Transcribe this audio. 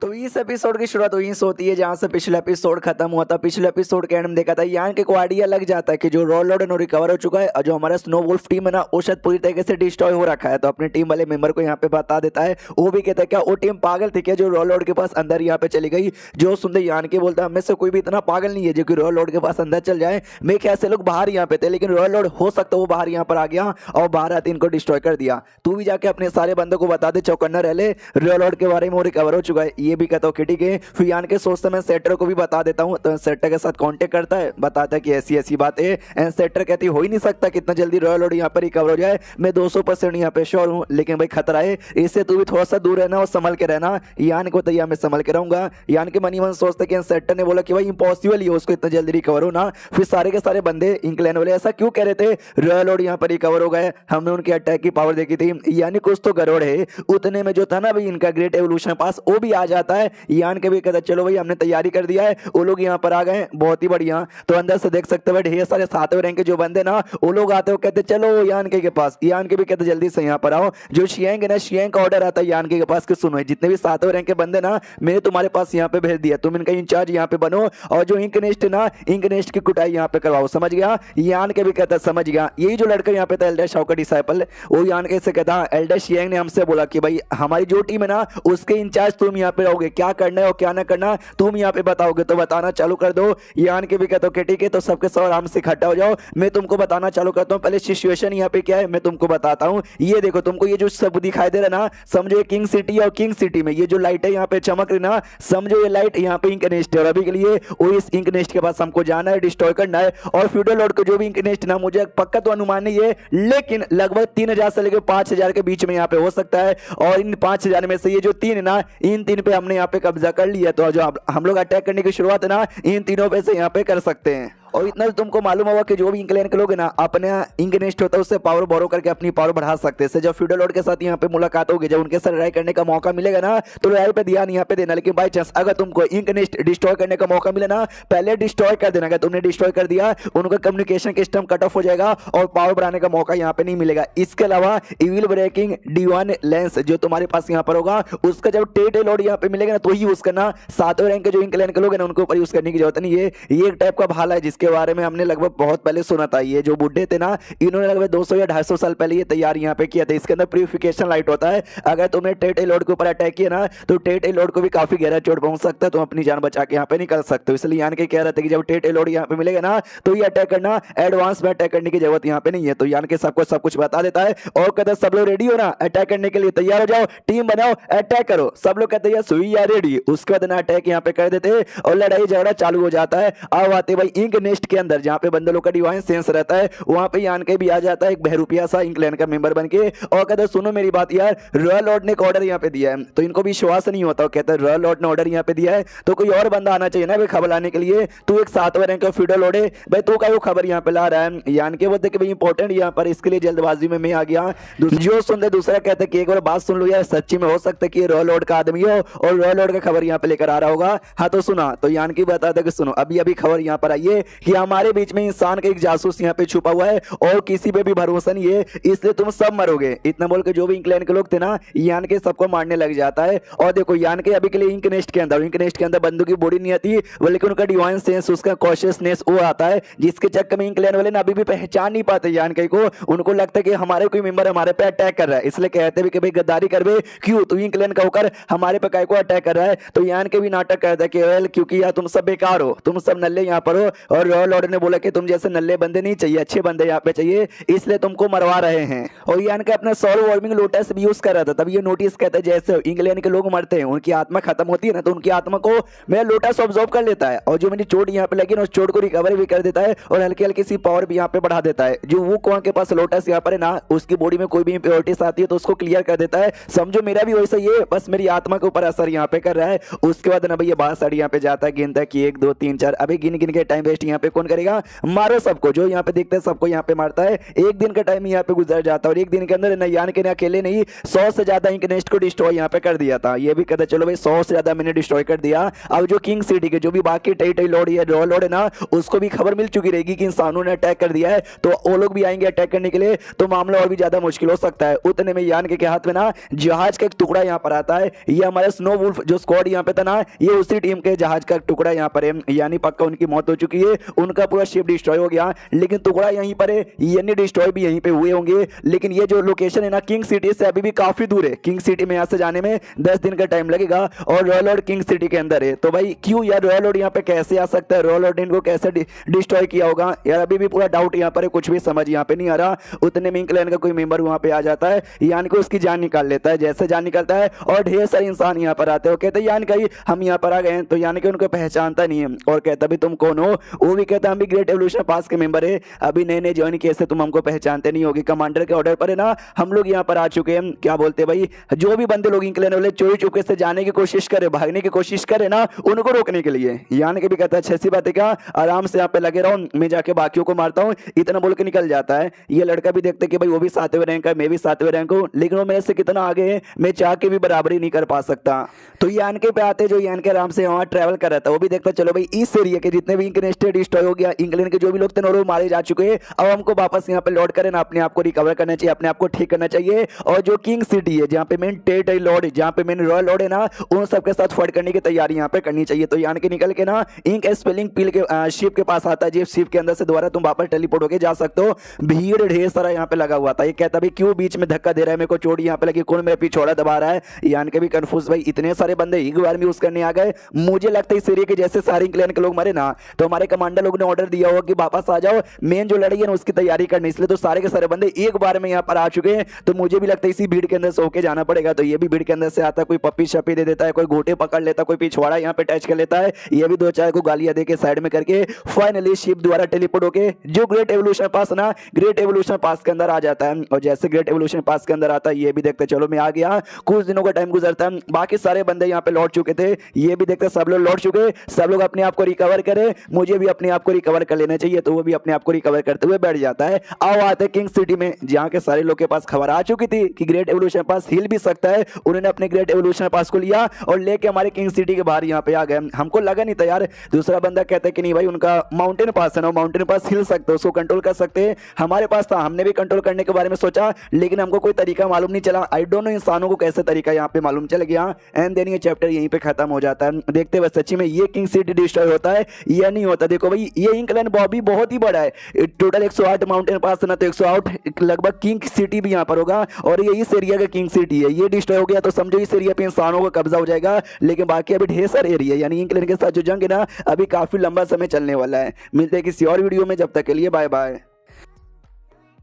तो इस एपिसोड की शुरुआत वहीं से होती है जहां से पिछला एपिसोड खत्म हुआ था। पिछले एपिसोड के एंड में देखा था यान के को आइडिया लग जाता है कि जो रोलॉर्ड है रिकवर हो चुका है और जो हमारा स्नो वुल्फ टीम है ना वो शायद पूरी तरीके से डिस्ट्रॉय हो रखा है। तो अपने टीम वाले मेंबर को यहाँ पे बता देता है। वो भी कहता है क्या वो टीम पागल थी क्या जो रोलॉर्ड के पास अंदर यहाँ पे चली गई। जो सुनते यान के बोलता है हमें से कोई भी इतना पागल नहीं है जो कि रोलॉर्ड के पास अंदर चल जाए। मेरे ख्याल से लोग बाहर यहाँ पे थे लेकिन रोलॉर्ड हो सकता है वो बाहर यहाँ पर आ गया और बाहर आते इनको डिस्ट्रॉय कर दिया। तू भी जाके अपने सारे बंदों को बता दे चौकन्ना रह ले रोलॉर्ड के बारे में वो रिकवर हो चुका है। ये भी कहता हूँ ठीक है। फिर यान के सोचता मैं सेटर को भी बता देता हूँ। तो सेटर के साथ कांटेक्ट करता है, बताता है कि ऐसी ऐसी बात है। एंड सेटर कहती हो ही नहीं सकता कितना जल्दी रोलॉर्ड यहाँ पर रिकवर हो जाए। मैं 200% यहाँ पे श्योर हूँ लेकिन भाई खतरा है, इससे तू भी थोड़ा सा दूर रहना और संभल के रहना। यान को तैयार मैं संभल के रहूंगा। यान के मनी मन सोचता कि सेटर ने बोला कि भाई इंपॉसिबल ही हो उसको इतना जल्दी रिकवर होना। फिर सारे के सारे बंदे इंग्लैंड वाले ऐसा क्यों कह रहे थे रोलॉर्ड यहाँ पर रिकवर हो गए, हमने उनकी अटैक की पावर देखी थी। यानी कुछ तो गड़बड़ है। उतने में जो था ना भाई इनका ग्रेट एवोल्यूशन पास वो भी आ जाता है। यान के भी कहता चलो भाई हमने तैयारी कर दिया है, वो लोग यहाँ पर आ गए, बहुत ही बढ़िया। तो अंदर से देख सकते हो ढेर सारे सातवें रैंक के जो बंदे ना वो लोग आते हो कहते चलो यान के पास। यान के भी कहते जल्दी से यहाँ पर आओ। जो शियांग है ना शियांग का ऑर्डर आता है यान के पास कि सुनो जितने भी सातवें रैंक के बंदे ना मैंने तुम्हारे पास यहाँ पे भेज दिया, तुम इनका इंचार्ज यहाँ पे बनो और जो इंक नेस्ट ना इंक नेस्ट की कुटाई यहाँ पे करवाओ, समझ गया। यान के भी कहता समझ गया। यही जो लड़का यहाँ पे था एल्डर शाओ का डिसाइपल वो यान के से कहता एल्डर शियांग ने हमसे बोला कि भाई हमारी जो टीम है ना उसके इंचार्ज तुम यहाँ पे रहोगे, क्या करना है और क्या ना करना तुम यहाँ पे बताओगे। तो बताना चालू कर दो। यान के भी कहते हो ठीक है। तो सबके सब आराम से इकट्ठा हो जाओ, मैं तुमको बताना चालू करता हूँ। पहले सिचुएशन यहाँ पे क्या है मैं तुमको बताता हूँ। ये देखो तुमको ये जो सब दिखाई दे रहा है ना समझो ये किंग सिटी और किंग सिटी में ये जो लाइट है यहाँ पे चमक रही ना समझो ये लाइट यहाँ पे इंक नेस्ट है। और अभी के लिए वो इस इंक नेस्ट के पास हमको जाना है, डिस्ट्रॉय करना है। और फ्यूडल लॉर्ड को जो भी इंक नेस्ट ना मुझे पक्का तो अनुमान नहीं है लेकिन लगभग 3000 से लेकर 5000 के बीच में यहाँ पे हो सकता है। और इन 5000 में से ये जो 3 है ना इन 3 पे हमने यहाँ पे कब्जा कर लिया। तो जो हम लोग अटैक करने की शुरुआत है ना इन तीनों पे से यहाँ पे कर सकते हैं। और इतना तुमको मालूम होगा कि जो भी इंग्लैंड के लोग हैं ना अपने इंक नेस्ट होता है उससे पावर बोरो करके अपनी पावर बढ़ा सकते हैं। जब फ्यूडल लॉर्ड के साथ यहाँ पे मुलाकात होगी, जब उनके साथ लड़ाई करने का मौका मिलेगा ना तो लड़ाई पे ध्यान यहाँ पे देना। लेकिन बाई चांस अगर तुमको इंक नेस्ट डिस्ट्रॉय करने का मौका मिले ना पहले डिस्ट्रॉय कर देना। अगर तुमने डिस्ट्रॉय कर दिया उनका कम्युनिकेशन सिस्टम कट ऑफ हो जाएगा और पावर बढ़ाने का मौका यहाँ पे नहीं मिलेगा। इसके अलावा इविल ब्रेकिंग D1 लेंस जो तुम्हारे पास यहाँ पर होगा उसका जब टेट लॉर्ड यहाँ पे मिलेगा ना तो ही यूज करना। 7वें रैंक के जो इंग्लैंड के लोग हैं ना उनको ऊपर यूज करने की जरूरत नहीं है। ये एक टाइप का भाला है जिसके बारे में हमने लगभग बहुत पहले सुना था। ये जो बुड्ढे थे ना इन्होंने लगभग 200 या 250 साल पहले ये तैयार यहाँ पे किया था। इसके अंदर प्यूरिफिकेशन लाइट होता है। अगर तुमने टेट लॉर्ड के ऊपर अटैक किया ना तो टेट लॉर्ड को भी काफी गहरा चोट पहुंच सकता है। तुम अपनी जान बचा के यहाँ पे निकल सकते हो। इसलिए यान के कह रहे थे कि जब टेट लॉर्ड यहाँ पे मिलेगा ना तो ये अटैक करना, एडवांस में अटैक करने की जरूरत यहाँ पे नहीं है। तो यान के सबको सब कुछ बता देता है और कहते सब लोग रेडी हो ना अटैक करने के लिए, तैयार हो जाओ, टीम बनाओ, अटैक करो। सब लोग कहते हैं सुई या रेडी। उसके बाद ना अटैक यहाँ पे कर देते और लड़ाई झगड़ा चालू हो जाता है। अब आते भाई इंक नेस्ट के अंदर जहाँ पे बंदे लोग का डिवाइन सेंस रहता है वहां पे यान के भी आ जाता है एक बहरूपिया सा इंग्लैंड का मेंबर बनके और कहता सुनो मेरी बात यार रॉयल लॉर्ड ने एक ऑर्डर यहाँ पे दिया है। तो इनको विश्वास नहीं होता, कहता है रॉयल लॉर्ड ने ऑर्डर यहाँ पे दिया है तो कोई और बंदा आना चाहिए ना भाई खबर लाने के लिए। तू एक 7वें रैंक का फ्यूडल लॉर्ड है भाई, तू का वो खबर यहाँ पे ला रहा है। यान के बोलते कि भाई इंपॉर्टेंट यहाँ पर इसके लिए जल्दबाजी में मैं आ गया। जो सुनते दूसरा कहता है कि एक बार बात सुन लो यार सच्ची में हो सकता है कि रॉयल लॉर्ड का आदमी हो और रॉयल लॉर्ड का खबर यहाँ पे लेकर आ रहा होगा। हाँ तो सुना। तो यान की बताता कि सुनो अभी अभी खबर यहाँ पर आई है कि हमारे बीच में इंसान का एक जासूस यहाँ पे छुपा हुआ है और किसी पे भी भरोसा नहीं है, इसलिए तुम सब मरोगे। इतना बोल के जो भी इंग्लैंड के लोग थे ना यान के सबको मारने लग जाता है। और देखो यान के अभी के लिए इंक नेस्ट के अंदर बंदूक की बॉडी नहीं आती लेकिन उनका डिवाइन सेंस उसका कॉशियसनेस वो आता है जिसके चक्कर में इंग्लैंड वाले ना अभी भी पहचान नहीं पाते यान के को। उनको लगता है कि हमारे कोई मेंबर हमारे पे अटैक कर रहा है, इसलिए कहते भी कि भाई गद्दारी कर बे क्यों तू इंग्लैंड का होकर हमारे पे काय को अटैक कर रहा है। तो यान के भी नाटक करता है कि वेल क्योंकि यार तुम सब बेकार हो, तुम सब नल्ले यहाँ पर हो और रॉयल लॉर्ड ने बोला कि तुम जैसे नल्ले बंदे नहीं चाहिए, अच्छे बंदे यहाँ पे चाहिए, इसलिए तुमको मरवा रहे हैं। और यान के अपना सॉल्व वार्मिंग लोटस भी यूज कर रहा था। तब ये नोटिस कहता है जैसे इंग्लैंड के लोग मरते हैं उनकी आत्मा खत्म होती है ना तो उनकी आत्मा को मेरा लोटस ऑब्जॉर्व कर लेता है और जो मेरी चोट यहाँ पे लगी ना उस चोट को रिकवर भी कर देता है और हल्की हल्की सी पावर भी यहाँ पे बढ़ा देता है। जो वो कुआं के पास लोटस यहाँ पर है ना उसकी बॉडी में कोई भी इंप्योरिटीज आती है तो उसको क्लियर कर देता है। समझो मेरा भी वैसा ही है, बस मेरी आत्मा के ऊपर असर यहाँ पे कर रहा है। उसके बाद ना भैया बाहर साड़ी यहाँ पे जाता है, गिनता है कि 1 2 3 4 अभी गिन गिन के टाइम वेस्ट यहाँ यहाँ पे कौन करेगा, मारो सबको, जो यहाँ पे देखते हैं सबको यहाँ पे मारता है। एक दिन का टाइम यहाँ पे गुजर जाता है और एक दिन के अंदर यान के अकेले नहीं 100 से ज्यादा इंक नेस्ट को डिस्ट्रॉय यहाँ पे कर दिया था। ये भी कहते चलो भाई 100 से ज्यादा मैंने डिस्ट्रॉय कर दिया। अब जो किंग सिटी के जो भी बाकी टेरिटरी लॉर्ड या रॉयल लॉर्ड है ना, उसको भी खबर मिल चुकी रहेगी कि इंसानों ने अटैक कर दिया है, तो वो लोग भी आएंगे अटैक करने के लिए, तो मामला और भी ज्यादा मुश्किल हो सकता है। उतने में यान के हाथ में ना जहाज का एक टुकड़ा यहाँ पर आता है। ये हमारे स्नो वुल्फ जो स्क्वाड यहाँ पे था ना, ये उसी टीम के जहाज का टुकड़ा यहाँ पर है, यानी पक्का उनकी मौत हो चुकी है, उनका पूरा शिप डिस्ट्रॉय हो गया, लेकिन टुकड़ा यहीं पर है, यानी डिस्ट्रॉय भी यहीं पे हुए होंगे। लेकिन ये जो लोकेशन है ना किंग सिटी से अभी भी काफी दूर है। किंग सिटी में यहाँ से जाने में 10 दिन का टाइम लगेगा और रॉयल लॉर्ड किंग सिटी के अंदर है। तो भाई क्यों यार रॉयल लॉर्ड यहाँ पे कैसे आ सकता है, रॉयल लॉर्ड ने इनको कैसे डिस्ट्रॉय किया होगा यार, अभी भी पूरा डाउट यहाँ पर है, कुछ भी समझ यहाँ पे नहीं आ रहा। उतने में इंग्लैंड का कोई मेंबर वहां पे आ जाता है, यानी कि उसकी जान निकाल लेता है। जैसे जान निकलता है और ढेर सारे इंसान यहाँ पर आते हैं, कहते हैं यानी कहीं हम यहाँ पर आ गए हैं, तो यानी कि उनको पहचानता नहीं है और कहता भी तुम कौन हो। वो भी कहता हम भी ग्रेट एवोल्यूशन पास के मेंबर है, अभी नए नए ज्वाइन किए से तुम हमको पहचानते नहीं होगी, कमांडर के ऑर्डर पर है ना हम लोग यहाँ पर आ चुके हैं। क्या बोलते भाई, जो भी बंदे लोग इंग्लैंड वाले चोरी चुपके से जाने की कोशिश करे, भागने की कोशिश करे ना, उनको रोकने के लिए यानी कि भी कहता है अच्छी सी बात है क्या, आराम से यहाँ पे लगे रहो, मैं जाके बाकियों को मारता हूँ, इतना बोल के निकल जाता है। ये लड़का भी देखते कि भाई वो भी 7वें रैंक है, मैं भी 7वें रैंक हूँ, लेकिन वो मेरे से कितना आगे है, मैं चाह के भी बराबरी नहीं कर पा सकता। तो यान के पे आते जो यान के आराम से वहां ट्रैवल कर रहा था, वो भी देखता चलो भाई इस एरिया के जितने भी इंकनेस्टेड डिस्ट्रॉय हो गया, इंग्लैंड के जो भी लोग थे वो मारे जा चुके हैं, अब हमको वापस यहाँ पे लौट कर ना अपने आप को रिकवर करना चाहिए, अपने आप को ठीक करना चाहिए। और जो किंग सिटी है जहाँ पे मेन टेरिटरी लॉर्ड, जहाँ पे मेन रॉयल लॉर्ड है ना, उन सबके साथ फाइट करने की तैयारी यहाँ पे करनी चाहिए। तो यान के निकल के ना इंक स्पेलिंग पील के शिप के पास आता है, जिस शिप के अंदर से दोबारा तुम वापस टेलीपोर्ट होके जा सकते हो। भीड़ ढेर सारा यहाँ पे लगा हुआ था, ये कहता भाई क्यों बीच में धक्का दे रहा है, मेरे को चोट यहाँ पे लगी, कौन मेरे पिछोड़ा दबा रहा है। यान के भी कंफ्यूज, भाई इतने सारे बंदे एक बार में यूज करने आ गए। मुझे लगता है इस एरिया के जैसे सारे इंग्लैंड के लोग मरे ना, तो हमारे कमांडर लोग ने ऑर्डर दिया होगा कि वापस आ जाओ, मेन जो लड़ाई है ना उसकी तैयारी करनी, इसलिए तो सारे के सारे बंदे एक बार में यहाँ पर आ चुके हैं। तो मुझे भी लगता है इसी भीड़ के अंदर से होके जाना पड़ेगा। तो ये भी भीड़ के अंदर से आता है, कोई पप्पी शप्पी दे देता है, कोई घोटे पकड़ लेता है, कोई पिछवाड़ा यहाँ पे टच कर लेता है, ये भी 2-4 को गालियां दे के साइड में करके फाइनली शिप द्वारा टेलीपोर्ट होके जो ग्रेट एवोल्यूशन पास ना, ग्रेट एवोल्यूशन पास के अंदर आ जाता है। और जैसे ग्रेट एवोल्यूशन पास के अंदर आता है, ये भी देखते चलो मैं आ गया, कुछ दिनों का टाइम गुजरता है, बाकी सारे बंदे यहाँ पे लौट चुके थे, ये भी देखते सब लोग लौट चुके, सब लोग अपने आप को रिकवर करे, मुझे भी अपने आप को रिकवर कर लेना चाहिए। तो वो भी अपने आप को रिकवर करते हुए बैठ जाता है। आओ आते किंग सिटी में, जहाँ के सारे लोग के पास खबर आ चुकी थी कि ग्रेट एवोल्यूशन पास हिल भी सकता है। उन्होंने अपने ग्रेट एवोल्यूशन पास को लिया और लेके हमारे किंग सिटी के बाहर यहाँ पे आ गए। हमको लगा नहीं था यार, दूसरा बंदा कहता है कि नहीं भाई उनका माउंटेन पास है ना, माउंटेन पास हिल सकते, उसको कंट्रोल कर सकते हैं। हमारे पास था, हमने भी कंट्रोल करने के बारे में सोचा, लेकिन हमको कोई तरीका मालूम नहीं चला। आई डोंट नो इंसानों को कैसे तरीका यहाँ पे मालूम चल गया। एंड देन ये चैप्टर यहीं पे खत्म हो जाता है। देखते हुए सच्ची में ये किंग सिटी डिस्ट्रॉय होता है या नहीं होता। देखो भाई ये इंग्लैंड बॉबी बहुत ही बड़ा है, टोटल 108 माउंटेन पास है ना, तो 108 लगभग किंग सिटी भी यहाँ पर होगा, और ये इस एरिया का किंग सिटी है। ये डिस्ट्रॉय हो गया तो समझो इस एरिया पे इंसानों का कब्जा हो जाएगा, लेकिन बाकी अभी ढेर सारे एरिया, यानी इंग्लैंड के साथ जो जंग है ना अभी काफी लंबा समय चलने वाला है। मिलते हैं किसी और वीडियो में, जब तक के लिए बाय बाय।